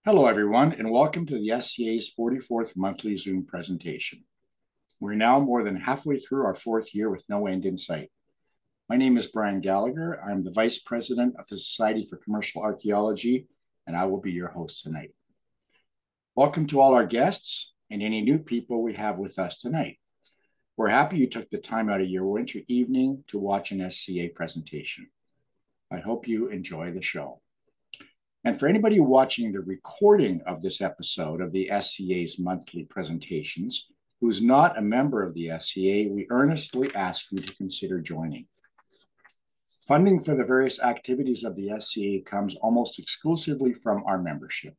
Hello, everyone, and welcome to the SCA's 44th monthly Zoom presentation. We're now more than halfway through our fourth year with no end in sight. My name is Brian Gallagher. I'm the Vice President of the Society for Commercial Archaeology, and I will be your host tonight. Welcome to all our guests and any new people we have with us tonight. We're happy you took the time out of your winter evening to watch an SCA presentation. I hope you enjoy the show. And for anybody watching the recording of this episode of the SCA's monthly presentations, who's not a member of the SCA, we earnestly ask you to consider joining. Funding for the various activities of the SCA comes almost exclusively from our membership.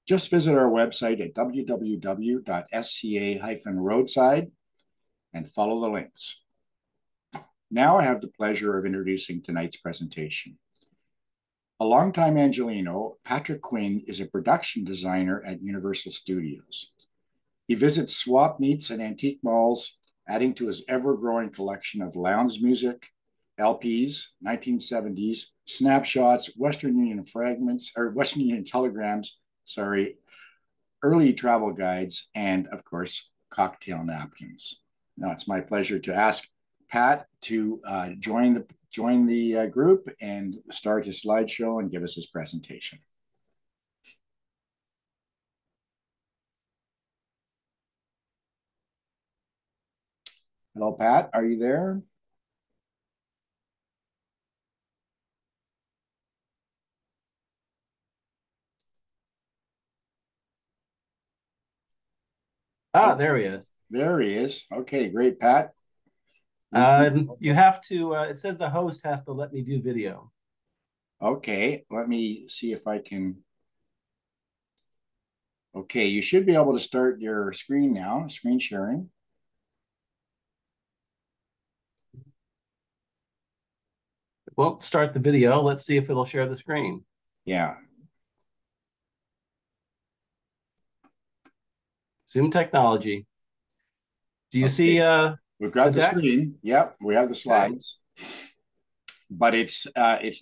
Just visit our website at www.sca-roadside and follow the links. Now I have the pleasure of introducing tonight's presentation. A longtime Angelino, Patrick Quinn is a production designer at Universal Studios. He visits swap meets and antique malls, adding to his ever-growing collection of lounge music, LPs, 1970s, snapshots, Western Union telegrams, early travel guides, and of course, cocktail napkins. Now it's my pleasure to ask Pat to join the group and start his slideshow and give us his presentation. Hello, Pat. Are you there? There he is. There he is. Okay, great, Pat. You have to, it says the host has to let me do video. Okay, let me see if I can. Okay, you should be able to start your screen now, screen sharing. It won't start the video. Let's see if it'll share the screen. Yeah. Zoom technology. Do you see we've got the screen. Yep, we have the slides. Okay. But it's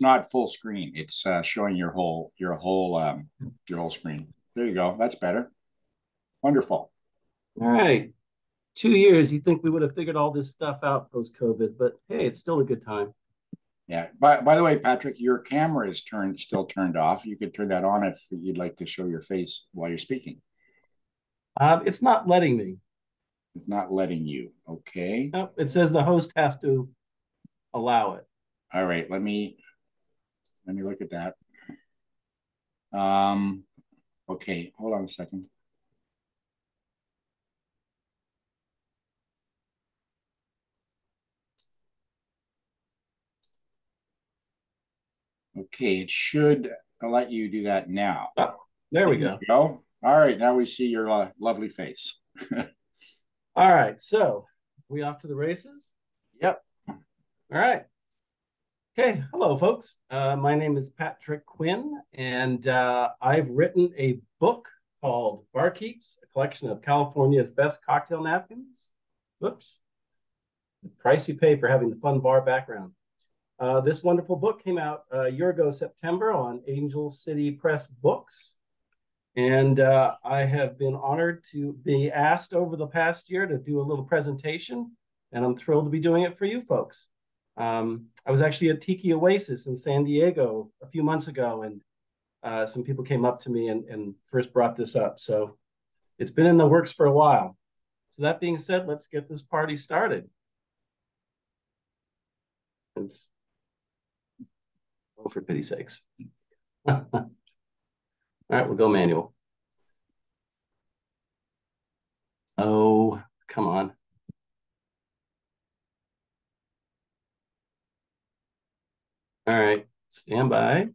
not full screen. It's showing your whole screen. There you go. That's better. Wonderful. All right. 2 years. You think we would have figured all this stuff out post-COVID, but hey, it's still a good time. Yeah. By the way, Patrick, your camera is still turned off. You could turn that on if you'd like to show your face while you're speaking. It's not letting me. It's not letting you. Okay. Nope, it says the host has to allow it. All right. Let me look at that. Okay. Hold on a second. Okay, it should let you do that now. Oh, there we go. All right, now we see your lovely face. All right, so we off to the races? Yep. All right. Okay, hello, folks. My name is Patrick Quinn, and I've written a book called Barkeeps, a collection of California's best cocktail napkins. Whoops. The price you pay for having the fun bar background. This wonderful book came out a year ago, September, on Angel City Press Books. And I have been honored to be asked over the past year to do a little presentation, and I'm thrilled to be doing it for you folks. I was actually at Tiki Oasis in San Diego a few months ago, and some people came up to me and first brought this up. So it's been in the works for a while. So that being said, let's get this party started. Oh, for pity's sakes. All right, we'll go manual. Oh, come on. All right, stand by.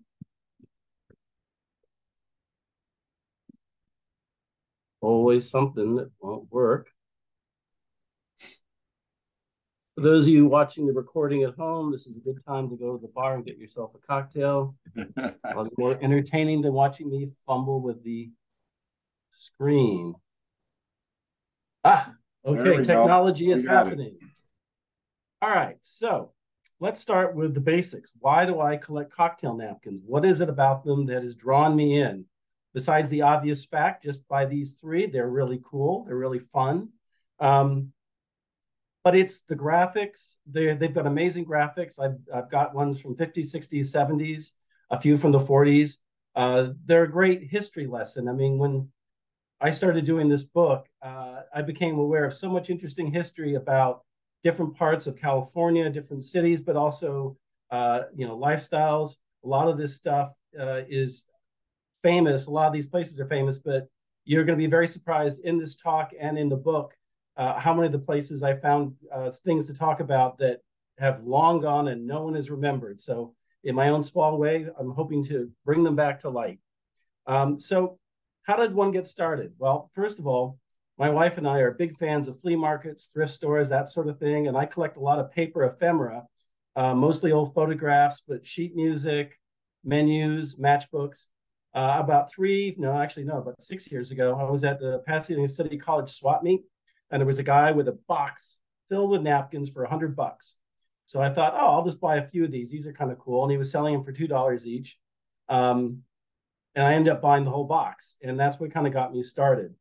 Always something that won't work. For those of you watching the recording at home, this is a good time to go to the bar and get yourself a cocktail. It's more entertaining than watching me fumble with the screen. Okay, technology is happening. All right, so let's start with the basics. Why do I collect cocktail napkins? What is it about them that has drawn me in? besides the obvious fact, just by these three, they're really cool. They're really fun. But it's the graphics. They've got amazing graphics. I've got ones from 50s, 60s, 70s, a few from the 40s. They're a great history lesson. I mean, when I started doing this book, I became aware of so much interesting history about different parts of California, different cities, but also, lifestyles. A lot of this stuff is famous. A lot of these places are famous, but you're going to be very surprised in this talk and in the book how many of the places I found things to talk about that have long gone and no one has remembered. So in my own small way, I'm hoping to bring them back to light. So how did one get started? Well, first of all, my wife and I are big fans of flea markets, thrift stores, that sort of thing. And I collect a lot of paper ephemera, mostly old photographs, but sheet music, menus, matchbooks. About 6 years ago, I was at the Pasadena City College swap meet, and there was a guy with a box filled with napkins for $100. So I thought, oh, I'll just buy a few of these. These are kind of cool. And he was selling them for $2 each. And I ended up buying the whole box. And that's what kind of got me started.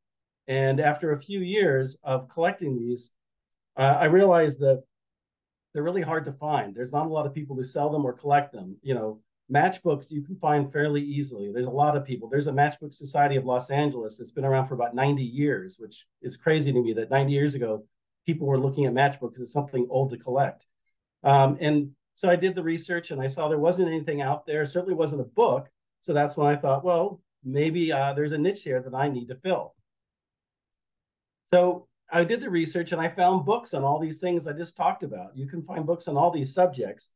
And after a few years of collecting these, I realized that they're really hard to find. There's not a lot of people who sell them or collect them. Matchbooks you can find fairly easily. There's a lot of people. There's a Matchbook Society of Los Angeles that's been around for about 90 years, which is crazy to me that 90 years ago, people were looking at matchbooks as something old to collect. And so I did the research and I saw there wasn't anything out there, certainly wasn't a book. So that's when I thought, well, maybe there's a niche here that I need to fill. So I did the research and I found books on all these things I just talked about. You can find books on all these subjects.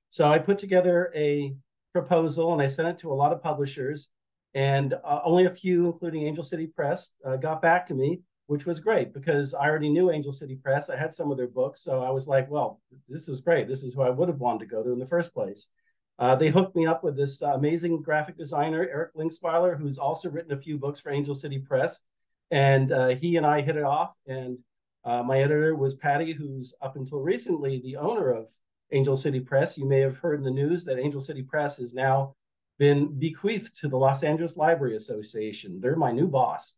So I put together a proposal and I sent it to a lot of publishers, and only a few, including Angel City Press, got back to me, which was great because I already knew Angel City Press. I had some of their books. So I was like, well, this is great. This is who I would have wanted to go to in the first place. They hooked me up with this amazing graphic designer, Eric Linksweiler, who's also written a few books for Angel City Press. And he and I hit it off. And my editor was Patty, who's up until recently the owner of Angel City Press. You may have heard in the news that Angel City Press has now been bequeathed to the Los Angeles Library Association. They're my new boss.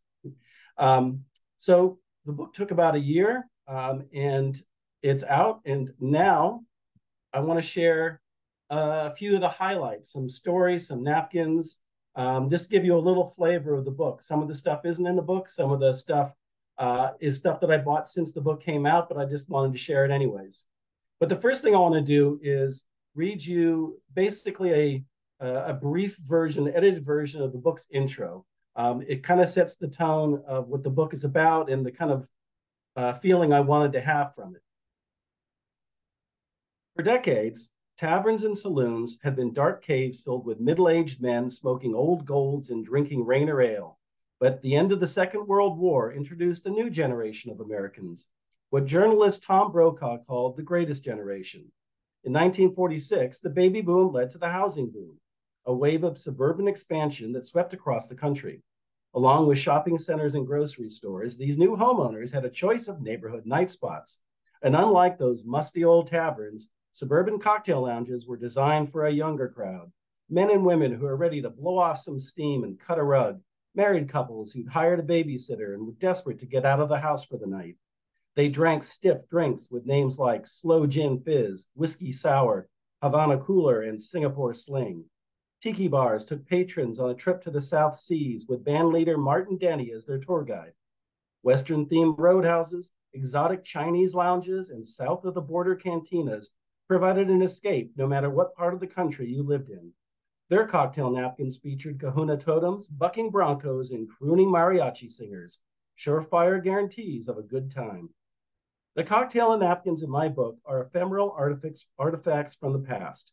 So the book took about a year and it's out. And now I want to share a few of the highlights, some stories, some napkins, just give you a little flavor of the book. Some of the stuff isn't in the book. Some of the stuff is stuff that I bought since the book came out, but I just wanted to share it anyways. But the first thing I want to do is read you basically a brief version, edited version of the book's intro. It kind of sets the tone of what the book is about and the kind of feeling I wanted to have from it. For decades, taverns and saloons had been dark caves filled with middle-aged men smoking old golds and drinking Rainer ale. But the end of the Second World War introduced a new generation of Americans, what journalist Tom Brokaw called the greatest generation. In 1946, the baby boom led to the housing boom, a wave of suburban expansion that swept across the country. Along with shopping centers and grocery stores, these new homeowners had a choice of neighborhood night spots. And unlike those musty old taverns, suburban cocktail lounges were designed for a younger crowd, men and women who are ready to blow off some steam and cut a rug, married couples who'd hired a babysitter and were desperate to get out of the house for the night. They drank stiff drinks with names like Slow Gin Fizz, Whiskey Sour, Havana Cooler, and Singapore Sling. Tiki bars took patrons on a trip to the South Seas with bandleader Martin Denny as their tour guide. Western-themed roadhouses, exotic Chinese lounges, and south-of-the-border cantinas provided an escape no matter what part of the country you lived in. Their cocktail napkins featured kahuna totems, bucking broncos, and crooning mariachi singers, surefire guarantees of a good time. The cocktail and napkins in my book are ephemeral artifacts from the past.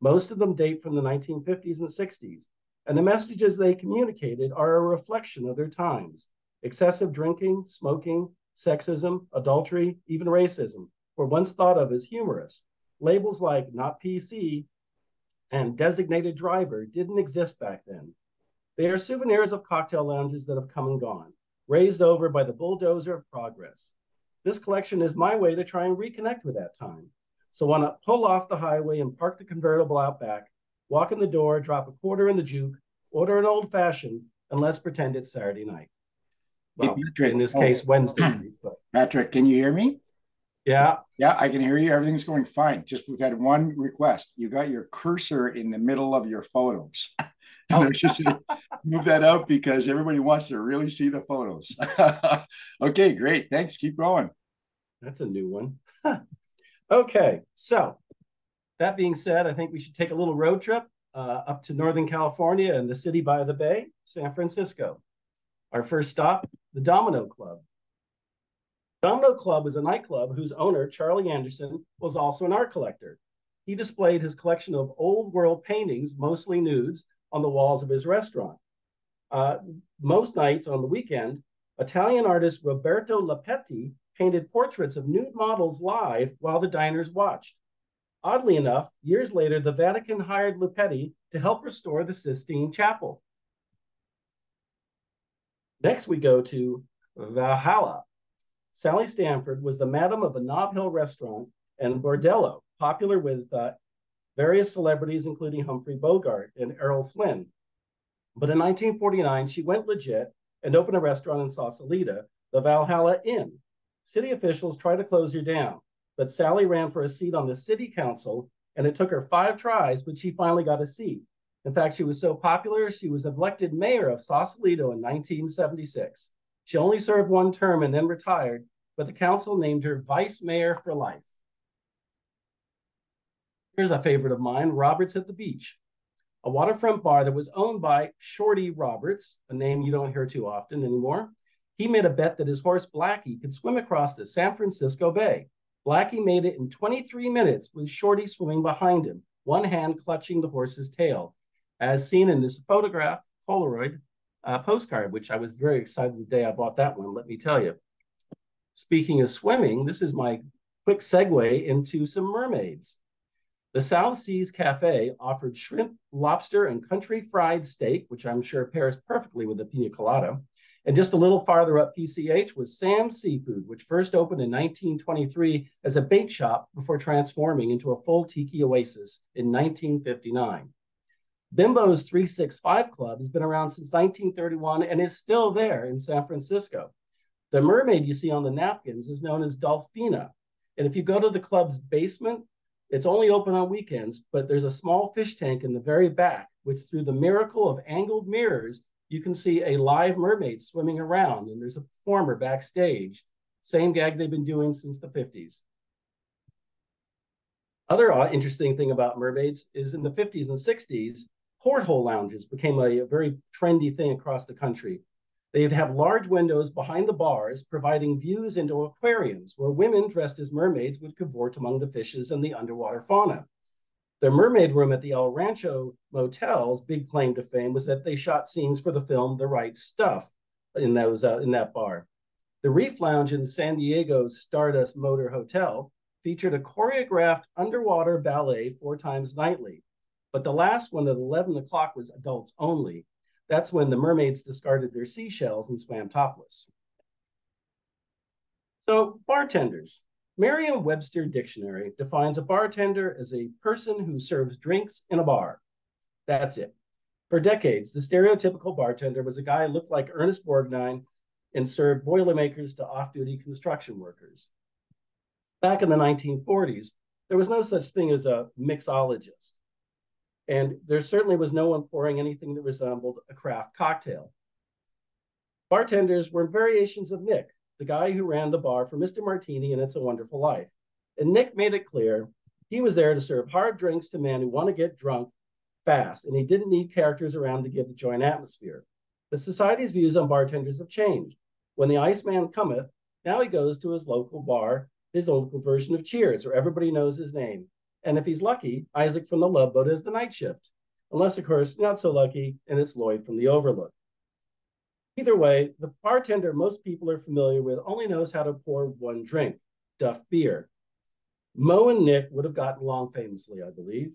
Most of them date from the 1950s and 60s, and the messages they communicated are a reflection of their times. Excessive drinking, smoking, sexism, adultery, even racism were once thought of as humorous. Labels like not PC and designated driver didn't exist back then. They are souvenirs of cocktail lounges that have come and gone, raised over by the bulldozer of progress. This collection is my way to try and reconnect with that time. So when I pull off the highway and park the convertible out back, walk in the door, drop a quarter in the juke, order an old fashioned, and let's pretend it's Saturday night. Hey, Well, Patrick. in this case, Wednesday night. But Patrick, can you hear me? yeah. Yeah, I can hear you. Everything's going fine. Just we've had one request. You got your cursor in the middle of your photos. And I just move that out because everybody wants to really see the photos. Okay, great. Thanks. Keep going. That's a new one. Okay, so that being said, I think we should take a little road trip up to Northern California and the city by the bay, San Francisco. Our first stop, the Domino Club. Domino Club is a nightclub whose owner, Charlie Anderson, was also an art collector. He displayed his collection of old world paintings, mostly nudes, on the walls of his restaurant. Most nights on the weekend, Italian artist Roberto Lapetti painted portraits of nude models live while the diners watched. Oddly enough, years later, the Vatican hired Lapetti to help restore the Sistine Chapel. Next, we go to Valhalla. Sally Stanford was the madam of a Nob Hill restaurant and bordello, popular with various celebrities, including Humphrey Bogart and Errol Flynn. But in 1949, she went legit and opened a restaurant in Sausalito, the Valhalla Inn. City officials tried to close her down, but Sally ran for a seat on the city council, and it took her 5 tries, but she finally got a seat. In fact, she was so popular, she was elected mayor of Sausalito in 1976. She only served 1 term and then retired, but the council named her vice mayor for life. Here's a favorite of mine, Roberts at the Beach, a waterfront bar that was owned by Shorty Roberts, a name you don't hear too often anymore. He made a bet that his horse Blackie could swim across the San Francisco Bay. Blackie made it in 23 minutes with Shorty swimming behind him, one hand clutching the horse's tail, as seen in this photograph, Polaroid postcard, which I was very excited the day I bought that one, let me tell you. Speaking of swimming, this is my quick segue into some mermaids. The South Seas Cafe offered shrimp, lobster, and country fried steak, which I'm sure pairs perfectly with the pina colada. And just a little farther up PCH was Sam's Seafood, which first opened in 1923 as a bait shop before transforming into a full tiki oasis in 1959. Bimbo's 365 Club has been around since 1931 and is still there in San Francisco. The mermaid you see on the napkins is known as Dolphina. And if you go to the club's basement, it's only open on weekends, but there's a small fish tank in the very back, which through the miracle of angled mirrors, you can see a live mermaid swimming around, and there's a performer backstage. Same gag they've been doing since the 50s. Other interesting thing about mermaids is in the 50s and 60s, porthole lounges became a very trendy thing across the country. They'd have large windows behind the bars, providing views into aquariums where women dressed as mermaids would cavort among the fishes and the underwater fauna. The mermaid room at the El Rancho Motel's big claim to fame was that they shot scenes for the film The Right Stuff in that bar. The Reef Lounge in San Diego's Stardust Motor Hotel featured a choreographed underwater ballet 4 times nightly. But the last one at 11 o'clock was adults only. That's when the mermaids discarded their seashells and swam topless. So, bartenders. Merriam-Webster Dictionary defines a bartender as a person who serves drinks in a bar. That's it. For decades, the stereotypical bartender was a guy who looked like Ernest Borgnine and served Boilermakers to off-duty construction workers. Back in the 1940s, there was no such thing as a mixologist. And there certainly was no one pouring anything that resembled a craft cocktail. Bartenders were variations of Nick, the guy who ran the bar for Mr. Martini and It's a Wonderful Life. And Nick made it clear he was there to serve hard drinks to men who want to get drunk fast, and he didn't need characters around to give the joint atmosphere. But society's views on bartenders have changed. When the Iceman cometh, now he goes to his local bar, his local version of Cheers, where everybody knows his name. And if he's lucky, Isaac from the Love Boat is the night shift. Unless, of course, not so lucky, and it's Lloyd from the Overlook. Either way, the bartender most people are familiar with only knows how to pour one drink, Duff beer. Mo and Nick would have gotten along famously, I believe.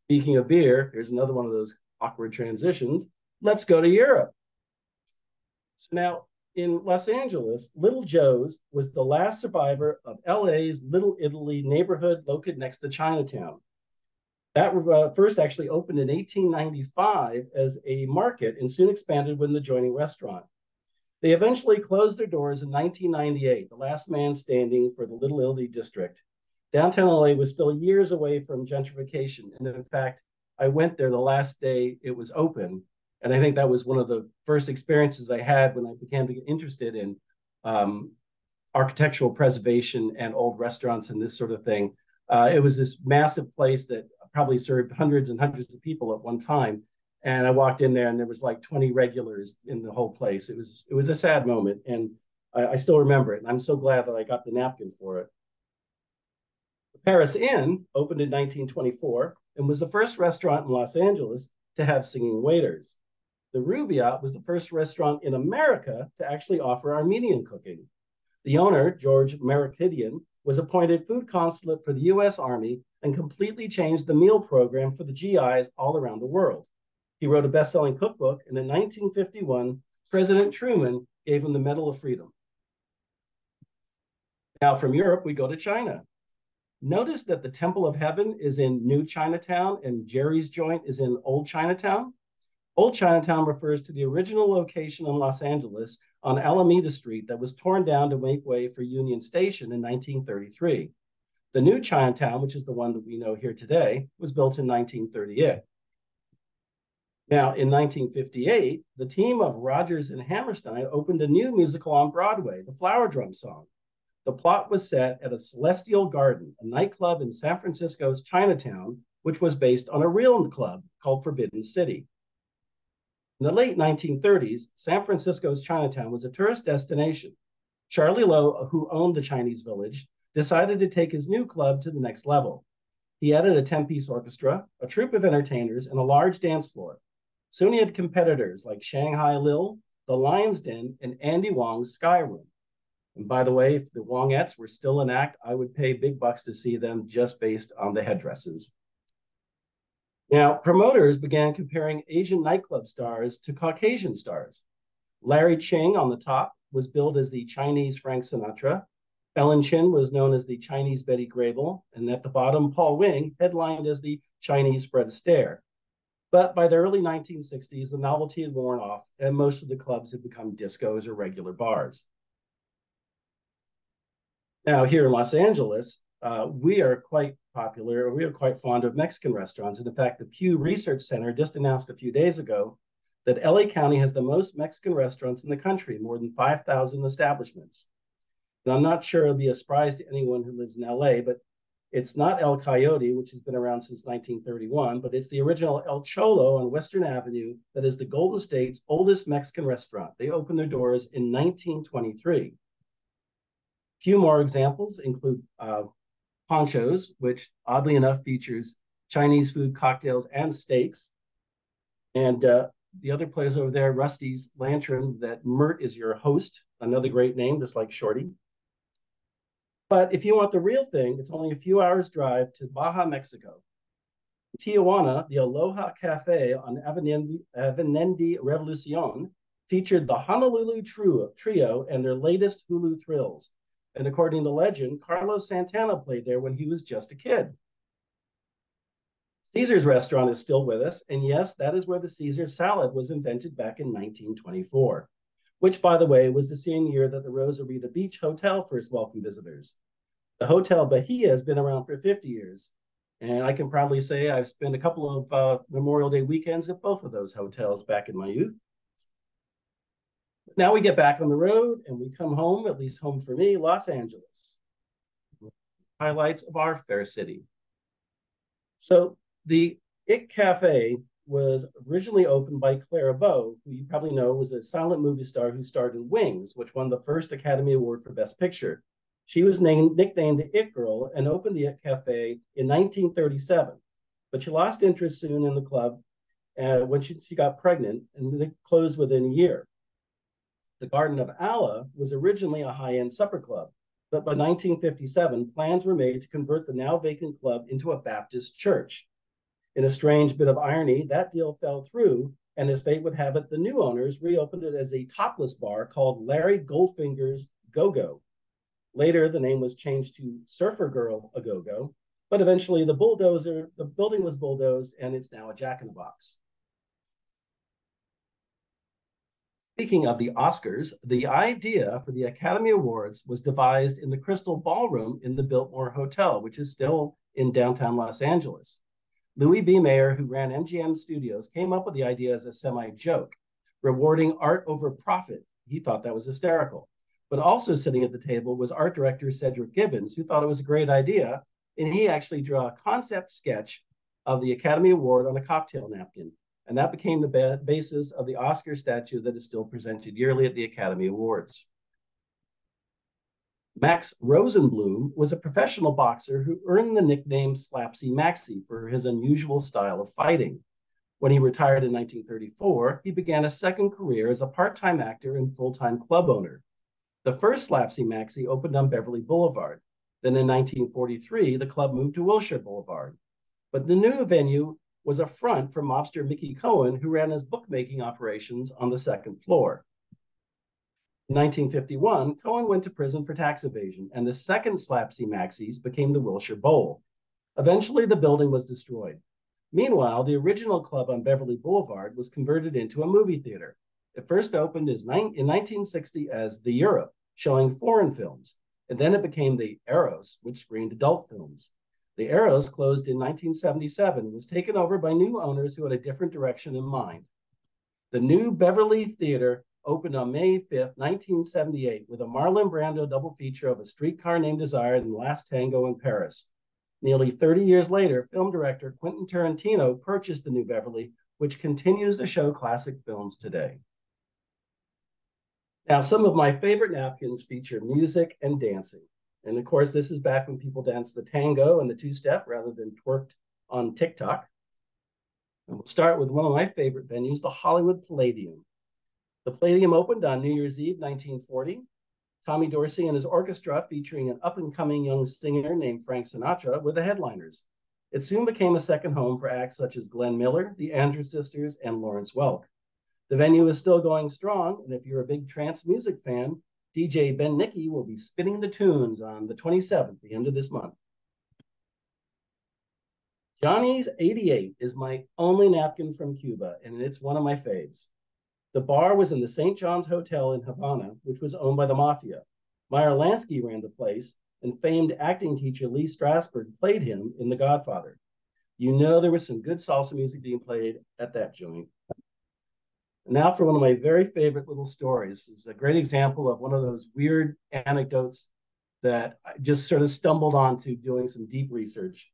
Speaking of beer, here's another one of those awkward transitions. Let's go to Europe. So now, in Los Angeles, Little Joe's was the last survivor of LA's Little Italy neighborhood located next to Chinatown. That first actually opened in 1895 as a market and soon expanded with an adjoining restaurant. They eventually closed their doors in 1998, the last man standing for the Little Italy district. Downtown LA was still years away from gentrification. And in fact, I went there the last day it was open. And I think that was one of the first experiences I had when I began to get interested in architectural preservation and old restaurants and this sort of thing. It was this massive place that probably served hundreds and hundreds of people at one time. And I walked in there and there was like 20 regulars in the whole place. It was a sad moment. And I still remember it. And I'm so glad that I got the napkin for it. The Paris Inn opened in 1924 and was the first restaurant in Los Angeles to have singing waiters. The Rubaiyat was the first restaurant in America to actually offer Armenian cooking. The owner, George Marakidian, was appointed food consulate for the U.S. Army and completely changed the meal program for the GIs all around the world. He wrote a best-selling cookbook, and in 1951, President Truman gave him the Medal of Freedom. Now, from Europe, we go to China. Notice that the Temple of Heaven is in New Chinatown and Jerry's Joint is in Old Chinatown. Old Chinatown refers to the original location in Los Angeles on Alameda Street that was torn down to make way for Union Station in 1933. The new Chinatown, which is the one that we know here today, was built in 1938. Now, in 1958, the team of Rodgers and Hammerstein opened a new musical on Broadway, the Flower Drum Song. The plot was set at a Celestial Garden, a nightclub in San Francisco's Chinatown, which was based on a real club called Forbidden City. In the late 1930s, San Francisco's Chinatown was a tourist destination. Charlie Lowe, who owned the Chinese Village, decided to take his new club to the next level. He added a 10-piece orchestra, a troupe of entertainers, and a large dance floor. Soon he had competitors like Shanghai Lil, the Lion's Den, and Andy Wong's Sky Room. And by the way, if the Wongettes were still in act, I would pay big bucks to see them just based on the headdresses. Now, promoters began comparing Asian nightclub stars to Caucasian stars. Larry Ching on the top was billed as the Chinese Frank Sinatra. Ellen Chin was known as the Chinese Betty Grable. And at the bottom, Paul Wing headlined as the Chinese Fred Astaire. But by the early 1960s, the novelty had worn off, and most of the clubs had become discos or regular bars. Now, here in Los Angeles, we are quite popular. We are quite fond of Mexican restaurants. And in fact, the Pew Research Center just announced a few days ago that LA County has the most Mexican restaurants in the country, more than 5,000 establishments. And I'm not sure it'll be a surprise to anyone who lives in LA, but it's not El Coyote, which has been around since 1931, but it's the original El Cholo on Western Avenue that is the Golden State's oldest Mexican restaurant. They opened their doors in 1923. A few more examples include Ponchos, which oddly enough features Chinese food, cocktails, and steaks. And the other place over there, Rusty's Lantern, that Mert is your host, another great name, just like Shorty. But if you want the real thing, it's only a few hours drive to Baja, Mexico. In Tijuana, the Aloha Cafe on Avenida Revolucion featured the Honolulu Trio and their latest Hulu thrills. And according to legend, Carlos Santana played there when he was just a kid. Caesar's restaurant is still with us. And yes, that is where the Caesar salad was invented back in 1924, which, by the way, was the same year that the Rosarita Beach Hotel first welcomed visitors. The Hotel Bahia has been around for 50 years. And I can proudly say I've spent a couple of Memorial Day weekends at both of those hotels back in my youth. Now we get back on the road and we come home, at least home for me, Los Angeles. Highlights of our fair city. So the It Cafe was originally opened by Clara Bow, who you probably know was a silent movie star who starred in Wings, which won the first Academy Award for Best Picture. She was nicknamed the It Girl and opened the It Cafe in 1937. But she lost interest soon in the club when she got pregnant, and it closed within a year. The Garden of Allah was originally a high-end supper club, but by 1957, plans were made to convert the now vacant club into a Baptist church. In a strange bit of irony, that deal fell through, and as fate would have it, the new owners reopened it as a topless bar called Larry Goldfinger's Go-Go. Later, the name was changed to Surfer Girl A Go-Go, But eventually the building was bulldozed, and it's now a Jack-in-the-Box. Speaking of the Oscars, the idea for the Academy Awards was devised in the Crystal Ballroom in the Biltmore Hotel, which is still in downtown Los Angeles. Louis B. Mayer, who ran MGM Studios, came up with the idea as a semi-joke, rewarding art over profit. He thought that was hysterical. But also sitting at the table was art director Cedric Gibbons, who thought it was a great idea, and he actually drew a concept sketch of the Academy Award on a cocktail napkin. And that became the basis of the Oscar statue that is still presented yearly at the Academy Awards. Max Rosenblum was a professional boxer who earned the nickname Slapsy Maxie for his unusual style of fighting. When he retired in 1934, he began a second career as a part-time actor and full-time club owner. The first Slapsy Maxie opened on Beverly Boulevard. Then in 1943, the club moved to Wilshire Boulevard. But the new venue was a front for mobster Mickey Cohen, who ran his bookmaking operations on the second floor. In 1951, Cohen went to prison for tax evasion, and the second Slapsy Maxies became the Wilshire Bowl. Eventually, the building was destroyed. Meanwhile, the original club on Beverly Boulevard was converted into a movie theater. It first opened in 1960 as the Europe, showing foreign films, and then it became the Eros, which screened adult films. The Eros closed in 1977 and was taken over by new owners who had a different direction in mind. The new Beverly Theater opened on May 5th, 1978, with a Marlon Brando double feature of A Streetcar Named Desire and Last Tango in Paris. Nearly 30 years later, film director Quentin Tarantino purchased the new Beverly, which continues to show classic films today. Now, some of my favorite napkins feature music and dancing. And of course, this is back when people danced the tango and the two-step rather than twerked on TikTok. And we'll start with one of my favorite venues, the Hollywood Palladium. The Palladium opened on New Year's Eve, 1940. Tommy Dorsey and his orchestra, featuring an up-and-coming young singer named Frank Sinatra, were the headliners. It soon became a second home for acts such as Glenn Miller, the Andrews Sisters, and Lawrence Welk. The venue is still going strong, and if you're a big trance music fan, DJ Ben Nicky will be spinning the tunes on the 27th, the end of this month. Johnny's 88 is my only napkin from Cuba, and it's one of my faves. The bar was in the St. John's Hotel in Havana, which was owned by the Mafia. Meyer Lansky ran the place, and famed acting teacher Lee Strasberg played him in The Godfather. You know there was some good salsa music being played at that joint. Now for one of my very favorite little stories. It's a great example of one of those weird anecdotes that I just sort of stumbled onto doing some deep research.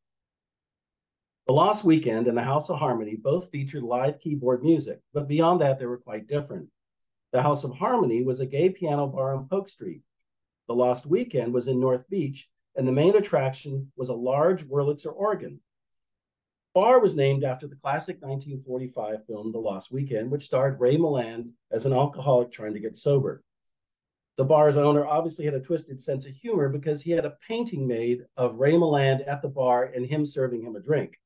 The Lost Weekend and the House of Harmony both featured live keyboard music, but beyond that, they were quite different. The House of Harmony was a gay piano bar on Polk Street. The Lost Weekend was in North Beach, and the main attraction was a large Wurlitzer organ. The bar was named after the classic 1945 film, The Lost Weekend, which starred Ray Milland as an alcoholic trying to get sober. The bar's owner obviously had a twisted sense of humor because he had a painting made of Ray Milland at the bar and him serving him a drink.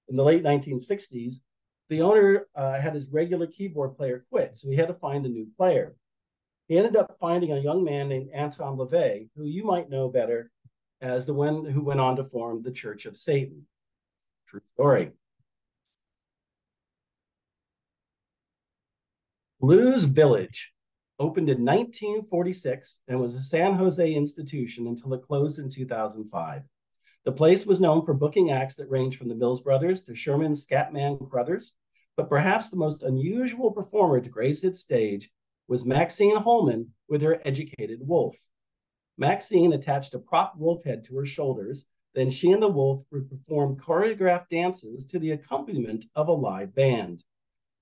In the late 1960s, the owner had his regular keyboard player quit, so he had to find a new player. He ended up finding a young man named Anton LaVey, who you might know better as the one who went on to form the Church of Satan. True story. Blues Village opened in 1946 and was a San Jose institution until it closed in 2005. The place was known for booking acts that ranged from the Mills Brothers to Sherman's Scatman Crothers, but perhaps the most unusual performer to grace its stage was Maxine Holman with her Educated Wolf. Maxine attached a prop wolf head to her shoulders, then she and the wolf would perform choreographed dances to the accompaniment of a live band.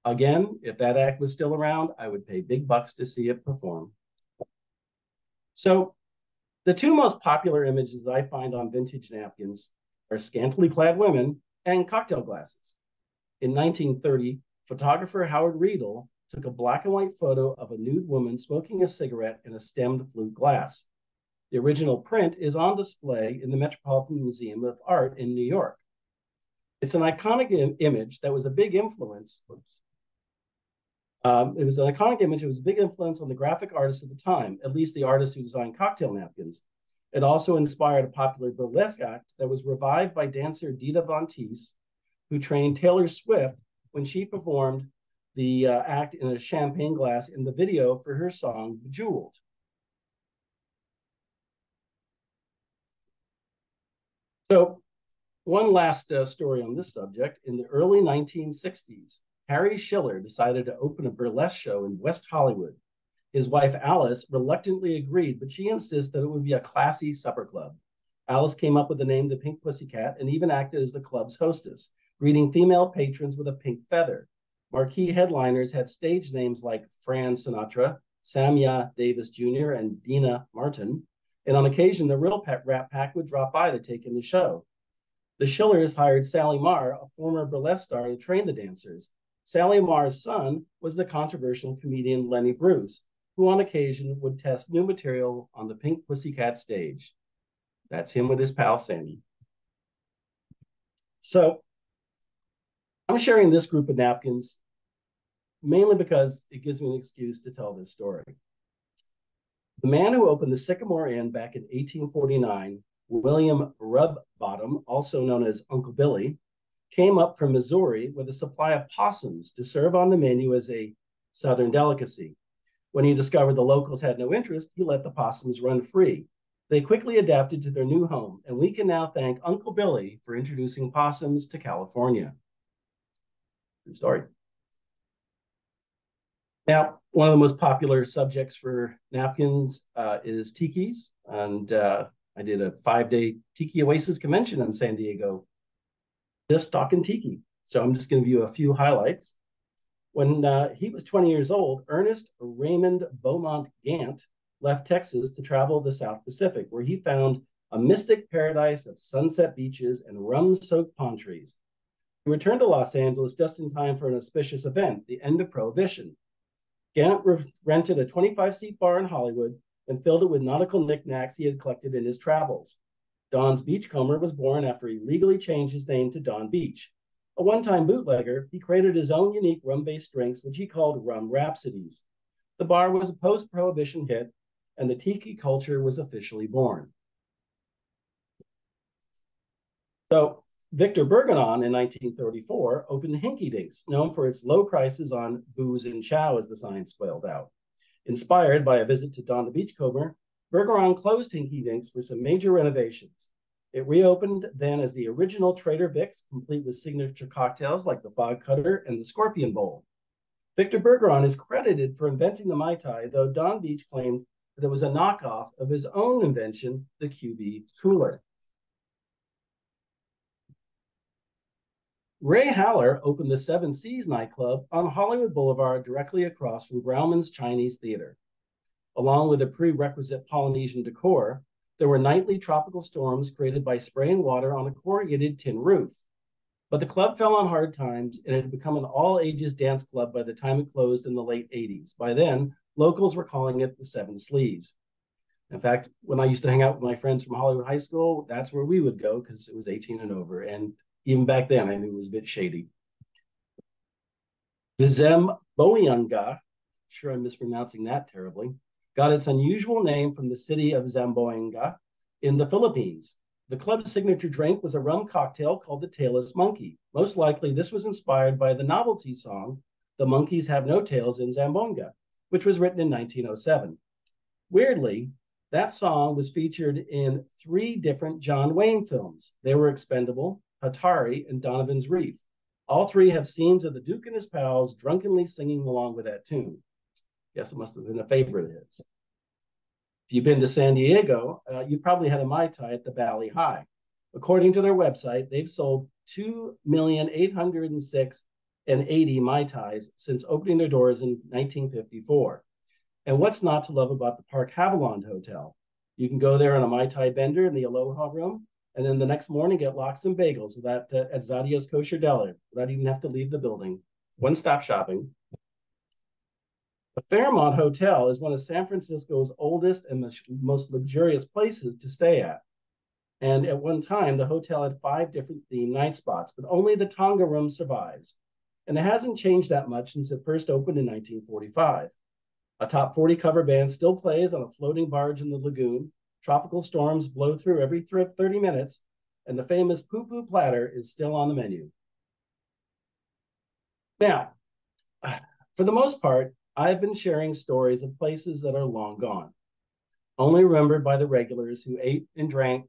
Again, if that act was still around, I would pay big bucks to see it perform. So, the two most popular images I find on vintage napkins are scantily clad women and cocktail glasses. In 1930, photographer Howard Riedel took a black and white photo of a nude woman smoking a cigarette in a stemmed flute glass. The original print is on display in the Metropolitan Museum of Art in New York. It's an iconic image that was a big influence. It was an iconic image. It was a big influence on the graphic artists at the time, at least the artists who designed cocktail napkins. It also inspired a popular burlesque act that was revived by dancer Dita Von Teese, who trained Taylor Swift when she performed the act in a champagne glass in the video for her song Bejeweled. So one last story on this subject. In the early 1960s, Harry Schiller decided to open a burlesque show in West Hollywood. His wife, Alice, reluctantly agreed, but she insisted that it would be a classy supper club. Alice came up with the name the Pink Pussycat and even acted as the club's hostess, greeting female patrons with a pink feather. Marquee headliners had stage names like Fran Sinatra, Samia Davis Jr., and Dina Martin. And on occasion, the real Rat Pack would drop by to take in the show. The Schillers hired Sally Marr, a former burlesque star, to train the dancers. Sally Marr's son was the controversial comedian Lenny Bruce, who on occasion would test new material on the Pink Pussycat stage. That's him with his pal Sandy. So I'm sharing this group of napkins mainly because it gives me an excuse to tell this story. The man who opened the Sycamore Inn back in 1849, William Rubbottom, also known as Uncle Billy, came up from Missouri with a supply of possums to serve on the menu as a Southern delicacy. When he discovered the locals had no interest, he let the possums run free. They quickly adapted to their new home, and we can now thank Uncle Billy for introducing possums to California. True story. Now, one of the most popular subjects for napkins is tikis, and I did a 5-day Tiki Oasis convention in San Diego, just talking tiki. So I'm just going to give you a few highlights. When he was 20 years old, Ernest Raymond Beaumont Gant left Texas to travel the South Pacific, where he found a mystic paradise of sunset beaches and rum-soaked palm trees. He returned to Los Angeles just in time for an auspicious event, the end of Prohibition. Gant rented a 25-seat bar in Hollywood and filled it with nautical knickknacks he had collected in his travels. Don's Beachcomber was born after he legally changed his name to Don Beach. A one-time bootlegger, he created his own unique rum-based drinks, which he called Rum Rhapsodies. The bar was a post-Prohibition hit, and the tiki culture was officially born. So Victor Bergeron in 1934 opened Hinky Dinks, known for its low prices on booze and chow, as the sign spelled out. Inspired by a visit to Don the Beachcomber, Bergeron closed Hinky Dinks for some major renovations. It reopened then as the original Trader Vic's, complete with signature cocktails like the Fog Cutter and the Scorpion Bowl. Victor Bergeron is credited for inventing the Mai Tai, though Don Beach claimed that it was a knockoff of his own invention, the QB Cooler. Ray Haller opened the Seven Seas nightclub on Hollywood Boulevard directly across from Grauman's Chinese Theater. Along with a prerequisite Polynesian decor, there were nightly tropical storms created by spraying water on a corrugated tin roof. But the club fell on hard times and it had become an all-ages dance club by the time it closed in the late 80s. By then, locals were calling it the Seven Sleaze. In fact, when I used to hang out with my friends from Hollywood High School, that's where we would go because it was 18 and over. And even back then, I knew it was a bit shady. The Zamboanga, sure I'm mispronouncing that terribly, got its unusual name from the city of Zamboanga in the Philippines. The club's signature drink was a rum cocktail called the Tailless Monkey. Most likely, this was inspired by the novelty song, The Monkeys Have No Tails in Zamboanga, which was written in 1907. Weirdly, that song was featured in 3 different John Wayne films. They were Expendable, Atari, and Donovan's Reef. All 3 have scenes of the Duke and his pals drunkenly singing along with that tune. Guess it must have been a favorite of his. If you've been to San Diego, you've probably had a Mai Tai at the Valley High. According to their website, they've sold 2,806,080 Mai Tais since opening their doors in 1954. And what's not to love about the Park Haviland Hotel? You can go there on a Mai Tai bender in the Aloha Room, and then the next morning get lox and bagels at Zadio's Kosher Deli without even have to leave the building. One-stop shopping. The Fairmont Hotel is one of San Francisco's oldest and most luxurious places to stay at. And at one time, the hotel had 5 different themed night spots, but only the Tonga Room survives. And it hasn't changed that much since it first opened in 1945. A top 40 cover band still plays on a floating barge in the lagoon, Tropical storms blow through every 30 minutes, and the famous poo-poo platter is still on the menu. Now, for the most part, I've been sharing stories of places that are long gone, only remembered by the regulars who ate and drank,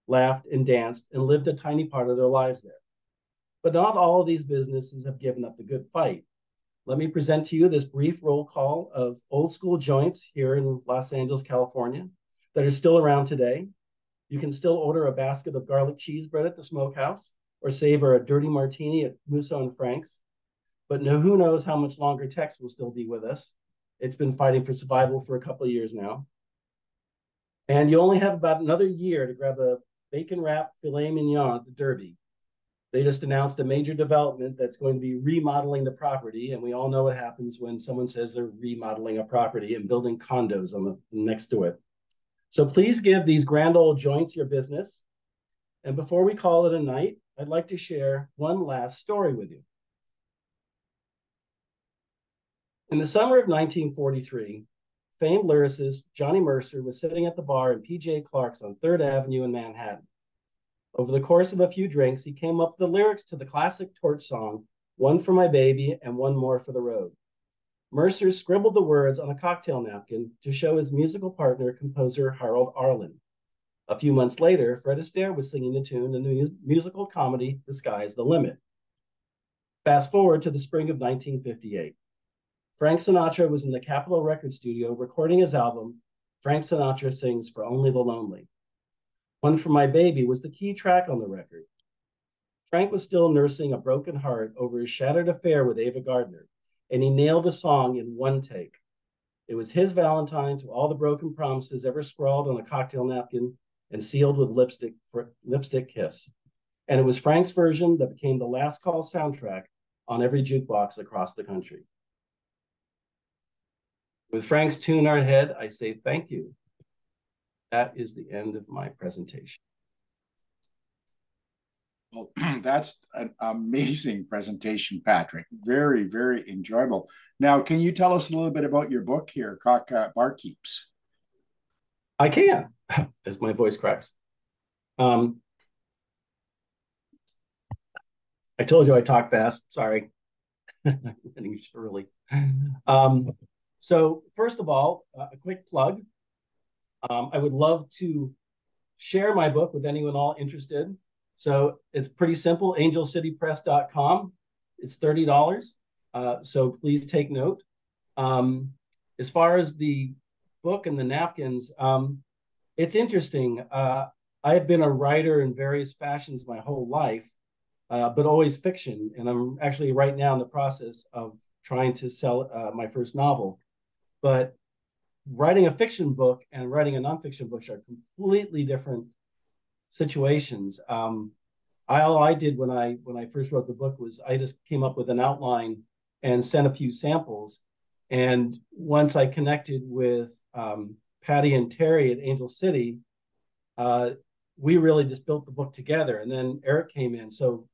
laughed and danced, and lived a tiny part of their lives there. But not all of these businesses have given up the good fight. Let me present to you this brief roll call of old school joints here in Los Angeles, California, that are still around today. You can still order a basket of garlic cheese bread at the smokehouse or savor a dirty martini at Musso and Frank's. But who knows how much longer Tex will still be with us. It's been fighting for survival for a couple of years now. And you only have about another year to grab a bacon wrapped filet mignon at the Derby. They just announced a major development that's going to be remodeling the property. And we all know what happens when someone says they're remodeling a property and building condos on the next to it. So please give these grand old joints your business. And before we call it a night, I'd like to share one last story with you. In the summer of 1943, famed lyricist Johnny Mercer was sitting at the bar in P.J. Clark's on 3rd Avenue in Manhattan. Over the course of a few drinks, he came up with the lyrics to the classic Torch song, One for My Baby and One More for the Road. Mercer scribbled the words on a cocktail napkin to show his musical partner, composer Harold Arlen. A few months later, Fred Astaire was singing the tune in the musical comedy The Sky's the Limit. Fast forward to the spring of 1958. Frank Sinatra was in the Capitol Record Studio recording his album, Frank Sinatra Sings for Only the Lonely. One for My Baby was the key track on the record. Frank was still nursing a broken heart over his shattered affair with Ava Gardner, and he nailed the song in one take. It was his Valentine to all the broken promises ever scrawled on a cocktail napkin and sealed with lipstick kiss. And it was Frank's version that became the last call soundtrack on every jukebox across the country. With Frank's tune on head, I say thank you. That is the end of my presentation. Well, that's an amazing presentation, Patrick. Very, very enjoyable. Now, can you tell us a little bit about your book here, Barkeeps? I can, as my voice cracks. I told you I talk fast. Sorry. I'm getting early. So first of all, a quick plug. I would love to share my book with anyone all interested. So it's pretty simple, angelcitypress.com. It's $30. So please take note. As far as the book and the napkins, it's interesting. I have been a writer in various fashions my whole life, but always fiction. And I'm actually right now in the process of trying to sell my first novel. But writing a fiction book and writing a nonfiction book are completely different situations. All I did when I first wrote the book was I just came up with an outline and sent a few samples. And once I connected with Patty and Terry at Angel City, we really just built the book together. And then Eric came in. So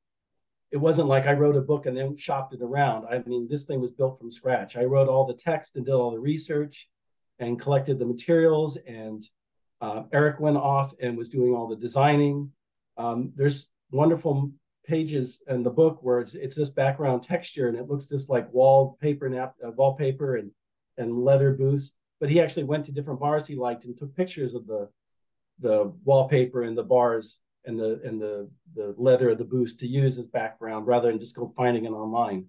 it wasn't like I wrote a book and then shopped it around. I mean, this thing was built from scratch. I wrote all the text and did all the research and collected the materials. And Eric went off and was doing all the designing. There's wonderful pages in the book where it's this background texture and it looks just like wallpaper and leather booths. But he actually went to different bars he liked and took pictures of the wallpaper and the bars and the leather of the booths to use as background rather than just go finding it online.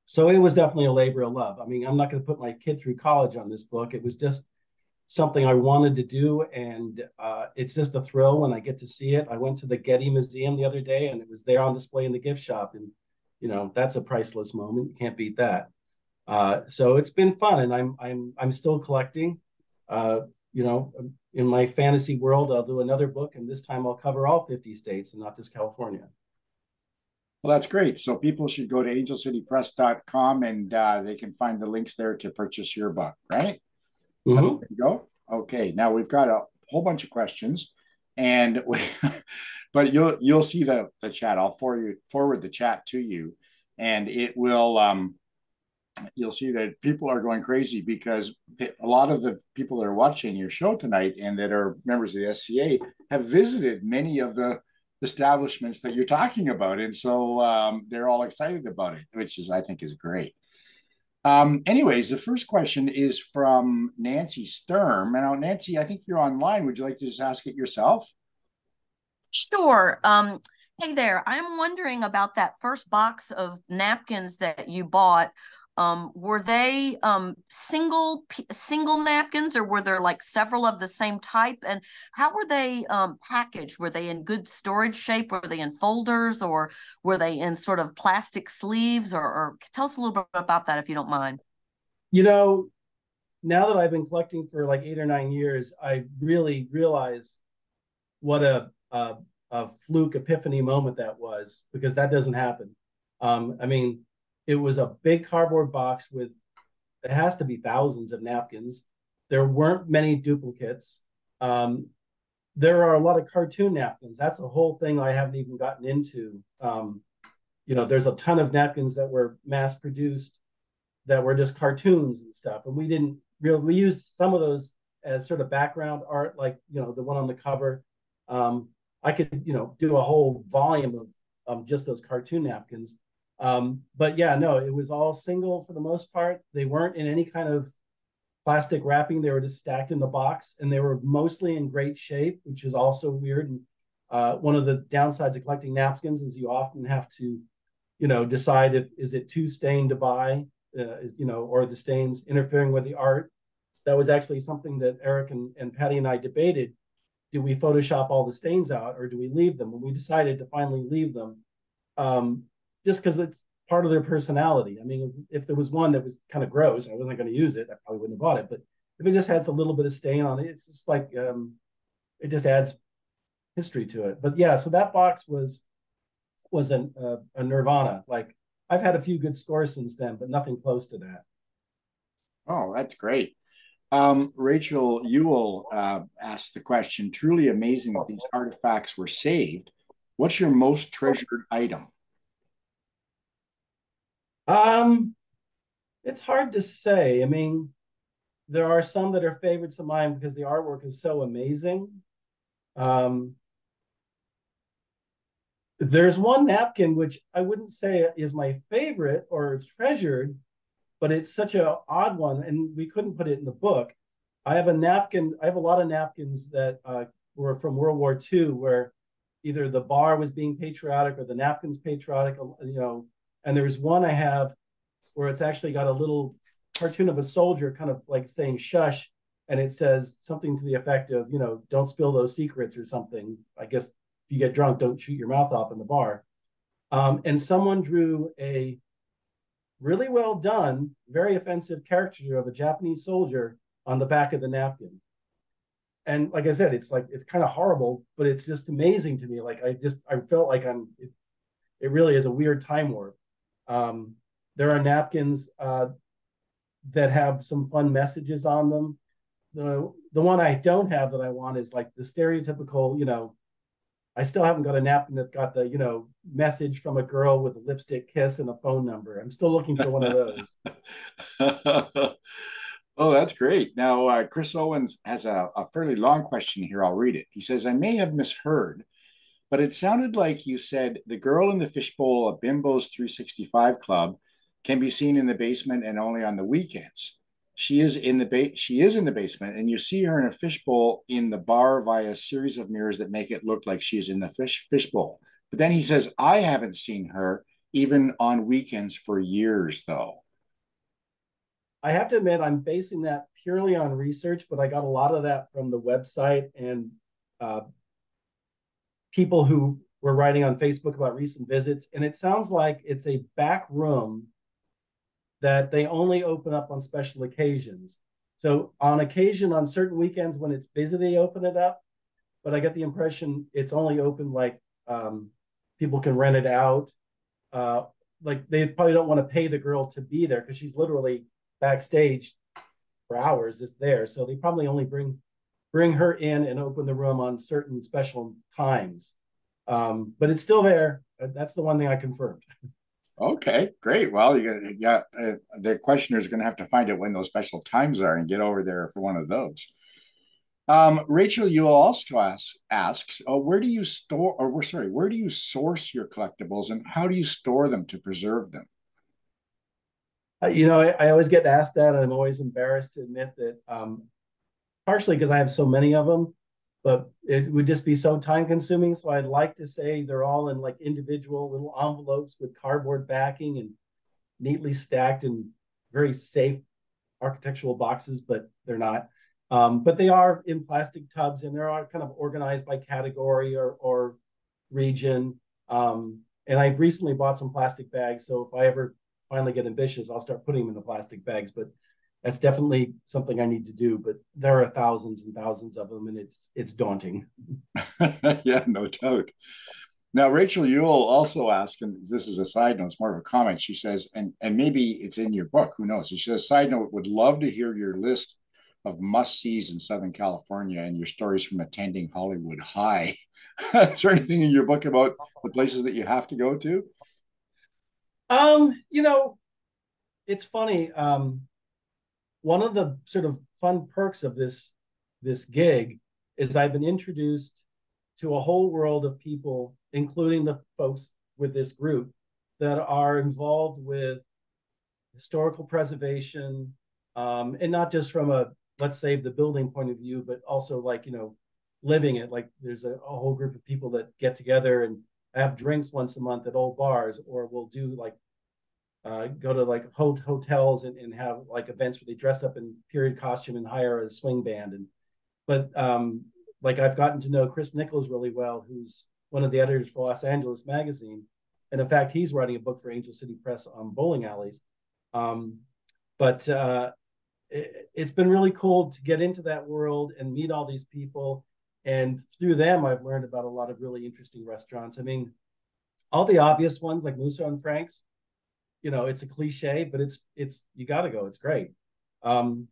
So it was definitely a labor of love. I mean, I'm not going to put my kid through college on this book. It was just something I wanted to do. And it's just a thrill when I get to see it. I went to the Getty Museum the other day and it was there on display in the gift shop. And, you know, that's a priceless moment. You can't beat that. So it's been fun. And I'm still collecting. You know, in my fantasy world, I'll do another book. And this time I'll cover all 50 states and not just California. Well, that's great. So people should go to angelcitypress.com and they can find the links there to purchase your book, right? Mm-hmm. There you go. Okay, now we've got a whole bunch of questions, and but you'll see the chat. I'll forward the chat to you, and it will you'll see that people are going crazy because a lot of the people that are watching your show tonight and that are members of the SCA have visited many of the establishments that you're talking about. And so they're all excited about it, which is, I think, is great. Anyways, the first question is from Nancy Sturm. And now, Nancy, I think you're online. Would you like to just ask it yourself? Sure. Hey there. I'm wondering about that first box of napkins that you bought. Were they single napkins, or were there like several of the same type? And how were they packaged? Were they in good storage shape? Were they in folders, or were they in sort of plastic sleeves? Or tell us a little bit about that if you don't mind. You know, now that I've been collecting for like 8 or 9 years, I really realize what a fluke epiphany moment that was, because that doesn't happen. I mean, it was a big cardboard box with, it has to be thousands of napkins. There weren't many duplicates. There are a lot of cartoon napkins. That's a whole thing I haven't even gotten into. There's a ton of napkins that were mass produced that were just cartoons and stuff. And we used some of those as sort of background art, like, the one on the cover. I could, do a whole volume of just those cartoon napkins. But yeah, no, it was all single for the most part. They weren't in any kind of plastic wrapping. They were just stacked in the box, and they were mostly in great shape, which is also weird. And one of the downsides of collecting napkins is you often have to, decide if is it too stained to buy, or the stains interfering with the art. That was actually something that Eric and Patty and I debated. Do we Photoshop all the stains out, or do we leave them? And we decided to finally leave them, just because it's part of their personality. I mean, if there was one that was kind of gross, I wasn't going to use it, I probably wouldn't have bought it. But if it just has a little bit of stain on it, it's just like, it just adds history to it. But yeah, so that box was a nirvana. Like, I've had a few good scores since then, but nothing close to that. Oh, that's great. Rachel Ewell asked the question, truly amazing that these artifacts were saved. What's your most treasured item? It's hard to say. I mean, there are some that are favorites of mine because the artwork is so amazing. Um, there's one napkin which I wouldn't say is my favorite or treasured, but it's such an odd one, and we couldn't put it in the book. I have a napkin. I have a lot of napkins that were from World War II, where either the bar was being patriotic or the napkin's patriotic, And there's one I have where it's actually got a little cartoon of a soldier kind of like saying shush, and it says something to the effect of, don't spill those secrets or something. I guess if you get drunk, don't shoot your mouth off in the bar. And someone drew a really well done, very offensive caricature of a Japanese soldier on the back of the napkin. And like I said, it's kind of horrible, but it's just amazing to me. Like, I felt like it really is a weird time warp. There are napkins that have some fun messages on them. The one I don't have that I want is like the stereotypical, I still haven't got a napkin that's got the, message from a girl with a lipstick kiss and a phone number. I'm still looking for one of those. Oh, that's great. Now, Chris Owens has a fairly long question here. I'll read it. He says, I may have misheard, but it sounded like you said the girl in the fishbowl of Bimbo's 365 Club can be seen in the basement and only on the weekends. She is in the basement, and you see her in a fishbowl in the bar via a series of mirrors that make it look like she's in the fishbowl. But then he says, I haven't seen her even on weekends for years, though. I have to admit, I'm basing that purely on research, but I got a lot of that from the website and people who were writing on Facebook about recent visits. And it sounds like it's a back room that they only open up on special occasions. So on occasion, on certain weekends when it's busy, they open it up. But I get the impression it's only open like people can rent it out. Like, they probably don't want to pay the girl to be there because she's literally backstage for hours just there. So they probably only bring her in and open the room on certain special times. But it's still there. That's the one thing I confirmed. Okay, great. Well, the questioner is going to have to find out when those special times are and get over there for one of those. Rachel, you also asks, where do you store, or sorry, where do you source your collectibles and how do you store them to preserve them? I always get asked that, and I'm always embarrassed to admit that, partially because I have so many of them, but it would just be so time consuming. So I'd like to say they're all in like individual little envelopes with cardboard backing and neatly stacked in very safe architectural boxes, but they're not. But they are in plastic tubs, and they're all kind of organized by category or region. And I've recently bought some plastic bags, so if I ever finally get ambitious, I'll start putting them in the plastic bags. But that's definitely something I need to do. But there are thousands and thousands of them, and it's daunting. Yeah, no doubt. Now, Rachel Yule also asked, and this is a side note, it's more of a comment. She says, and maybe it's in your book, who knows? She says, side note, would love to hear your list of must-sees in Southern California and your stories from attending Hollywood High. Is there anything in your book about the places that you have to go to? You know, it's funny. One of the sort of fun perks of this gig is I've been introduced to a whole world of people, including the folks with this group, that are involved with historical preservation, and not just from a let's save the building point of view, but also like, living it. Like there's a whole group of people that get together and have drinks once a month at old bars, or we'll do like go to like hotels and have like events where they dress up in period costume and hire a swing band. And but like I've gotten to know Chris Nichols really well, who's one of the editors for Los Angeles Magazine, and in fact he's writing a book for Angel City Press on bowling alleys. But it's been really cool to get into that world and meet all these people, and through them I've learned about a lot of really interesting restaurants. I mean, all the obvious ones like Musso and Frank's, it's a cliche, but it's you got to go. It's great. And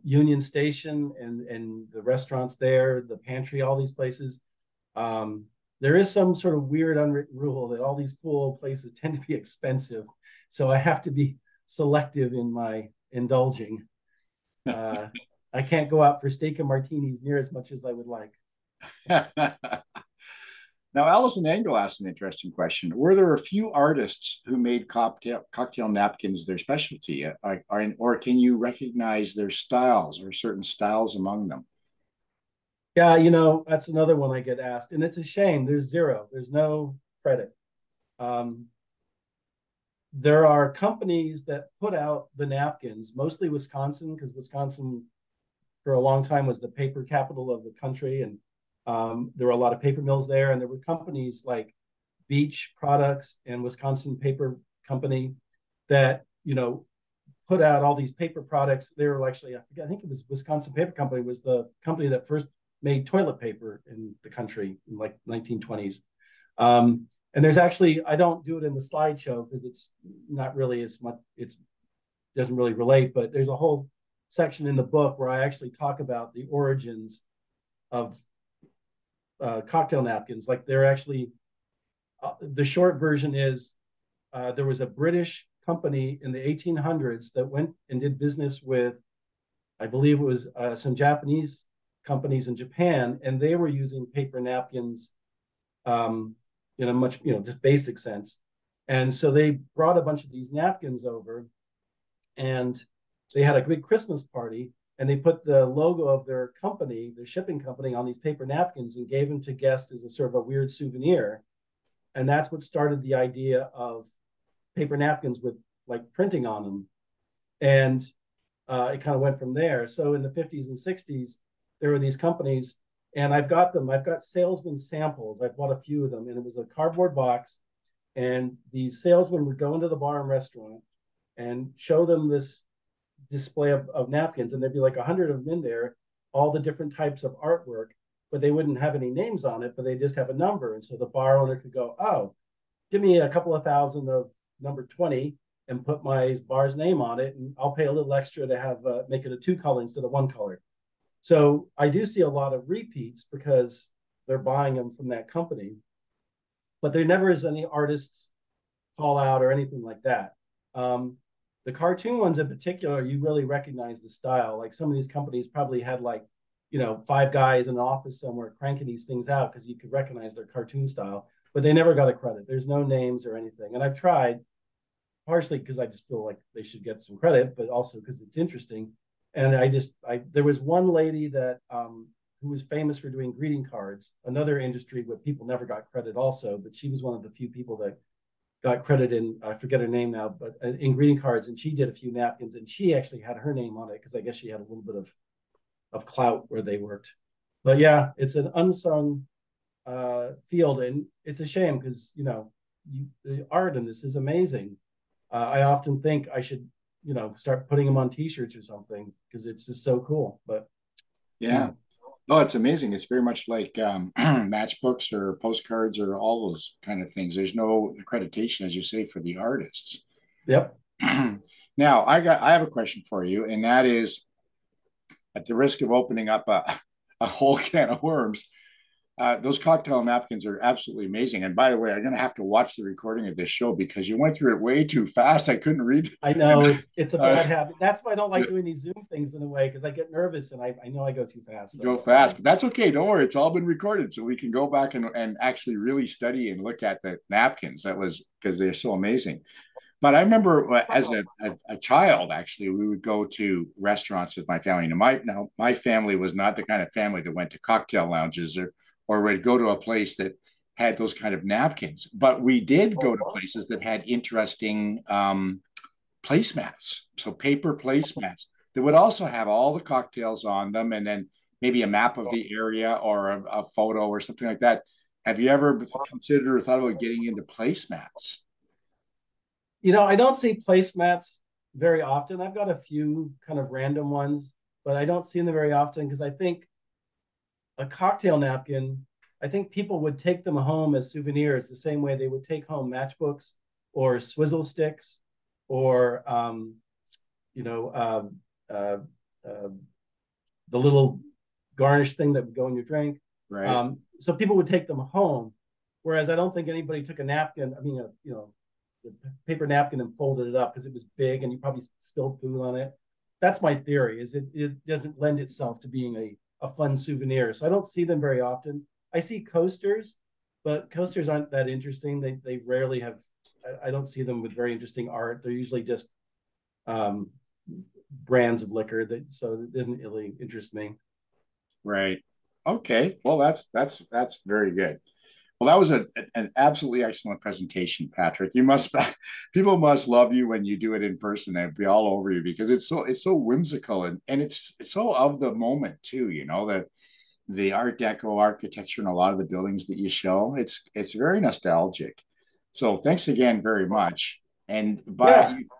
Union Station and the restaurants there, the pantry, all these places. There is some sort of weird unwritten rule that all these cool places tend to be expensive, so I have to be selective in my indulging. I can't go out for steak and martinis near as much as I would like. Now, Allison Engel asked an interesting question. Were there a few artists who made cocktail napkins their specialty? Or can you recognize their styles or certain styles among them? Yeah, that's another one I get asked. And it's a shame. There's zero. There's no credit. There are companies that put out the napkins, mostly Wisconsin, because Wisconsin for a long time was the paper capital of the country. And there were a lot of paper mills there, and there were companies like Beach Products and Wisconsin Paper Company that put out all these paper products. They were actually, I think it was Wisconsin Paper Company was the company that first made toilet paper in the country in like 1920s. And there's actually, I don't do it in the slideshow because it's not really as much, it doesn't really relate, but there's a whole section in the book where I actually talk about the origins of cocktail napkins. Like they're actually, the short version is there was a British company in the 1800s that went and did business with, I believe it was some Japanese companies in Japan, and they were using paper napkins in a much, just basic sense. And so they brought a bunch of these napkins over, and they had a big Christmas party, and they put the logo of their company, their shipping company, on these paper napkins and gave them to guests as a sort of a weird souvenir. And that's what started the idea of paper napkins with like printing on them. And it kind of went from there. So in the 50s and 60s, there were these companies, and I've got them. I've got salesman samples. I've bought a few of them, and it was a cardboard box. And the salesman would go into the bar and restaurant and show them this display of napkins, and there'd be like 100 of them in there, all the different types of artwork, but they wouldn't have any names on it, but they just have a number. And so the bar owner could go, oh, give me a couple of thousand of number 20 and put my bar's name on it, and I'll pay a little extra to have make it a 2-color instead of 1-color. So I do see a lot of repeats because they're buying them from that company, but there never is any artists call out or anything like that. The cartoon ones in particular, you really recognize the style. Like some of these companies probably had like, 5 guys in an office somewhere cranking these things out because you could recognize their cartoon style, but they never got a credit. There's no names or anything. And I've tried, partially because I just feel like they should get some credit, but also because it's interesting. And there was one lady that who was famous for doing greeting cards, another industry where people never got credit also, but she was one of the few people that got credit in, I forget her name now, but in greeting cards, and she did a few napkins, and she actually had her name on it because I guess she had a little bit of clout where they worked. But yeah, it's an unsung field, and it's a shame because the art in this is amazing. I often think I should start putting them on T-shirts or something because it's just so cool. But Yeah. Oh, it's amazing. It's very much like matchbooks or postcards or all those kind of things. There's no accreditation, as you say, for the artists. Yep. Now, I have a question for you, and that is, at the risk of opening up a whole can of worms, those cocktail napkins are absolutely amazing. And by the way, I'm going to have to watch the recording of this show because you went through it way too fast. I couldn't read. I know it's a bad habit. That's why I don't like doing these Zoom things in a way because I get nervous and I know I go too fast. Go fast, but that's okay. Don't worry. It's all been recorded. So we can go back and actually really study and look at the napkins. That was because they're so amazing. But I remember as a child, actually, we would go to restaurants with my family. Now, my family was not the kind of family that went to cocktail lounges or would go to a place that had those kind of napkins. But we did go to places that had interesting placemats, so paper placemats that would also have all the cocktails on them, and then maybe a map of the area or a photo or something like that. Have you ever considered or thought about getting into placemats? I don't see placemats very often. I've got a few kind of random ones, but I don't see them very often because I think a cocktail napkin, I think people would take them home as souvenirs the same way they would take home matchbooks or swizzle sticks or the little garnish thing that would go in your drink. Right. So people would take them home, whereas I don't think anybody took a napkin. I mean, the paper napkin and folded it up because it was big and you probably spilled food on it. That's my theory. Is it doesn't lend itself to being a fun souvenir. So I don't see them very often. I see coasters, but coasters aren't that interesting. They rarely have. I don't see them with very interesting art. They're usually just brands of liquor so it doesn't really interest me. Right. Okay. Well, that's very good. Well, that was an absolutely excellent presentation, Patrick. People must love you when you do it in person. They'd be all over you because it's so whimsical and it's so of the moment too. The Art Deco architecture and a lot of the buildings that you show. It's very nostalgic. So thanks again very much. And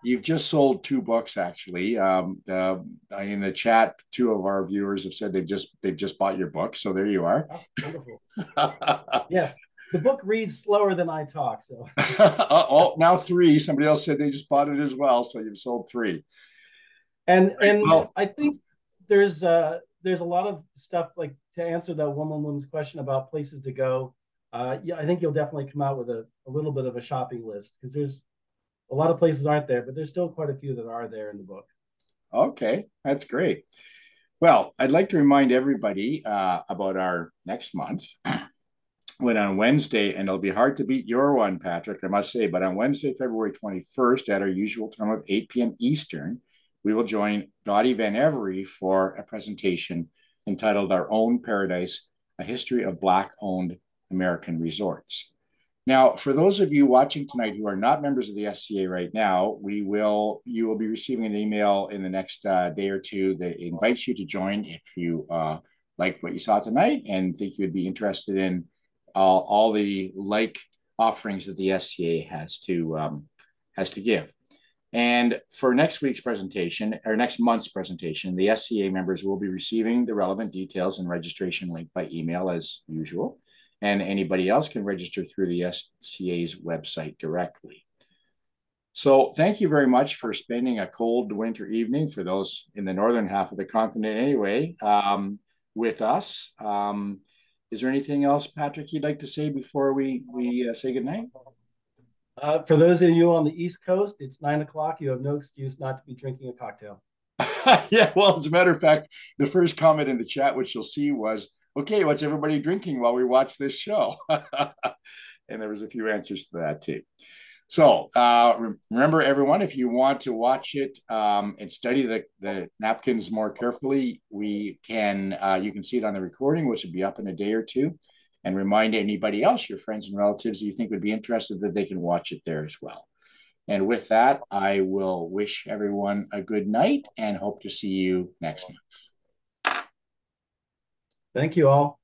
you've just sold 2 books actually. In the chat, 2 of our viewers have said they've just bought your book. So there you are. Oh, wonderful. Yes, the book reads slower than I talk. So oh, now 3. Somebody else said they just bought it as well. So you've sold 3. And I think there's a lot of stuff like to answer that woman's question about places to go. Yeah, I think you'll definitely come out with a little bit of a shopping list because there's a lot of places aren't there, but there's still quite a few that are there in the book. Okay, that's great. Well, I'd like to remind everybody about our next month. When on Wednesday, and it'll be hard to beat your one, Patrick, I must say, but on Wednesday, February 21st, at our usual time of 8 p.m. Eastern, we will join Dottie Van Every for a presentation entitled Our Own Paradise, A History of Black-Owned American Resorts. Now, for those of you watching tonight who are not members of the SCA right now, you will be receiving an email in the next day or two that invites you to join if you liked what you saw tonight and think you'd be interested in all the offerings that the SCA has to give. And for next week's presentation, or next month's presentation, the SCA members will be receiving the relevant details and registration link by email as usual. And anybody else can register through the SCA's website directly. So thank you very much for spending a cold winter evening, for those in the northern half of the continent anyway, with us. Is there anything else, Patrick, you'd like to say before we say goodnight? For those of you on the East Coast, it's 9 o'clock. You have no excuse not to be drinking a cocktail. Yeah, well, as a matter of fact, the first comment in the chat, which you'll see, was, okay, what's everybody drinking while we watch this show? And there was a few answers to that too. So remember, everyone, if you want to watch it and study the napkins more carefully, you can see it on the recording, which will be up in a day or two. And remind anybody else, your friends and relatives you think would be interested, that they can watch it there as well. And with that, I will wish everyone a good night and hope to see you next month. Thank you all.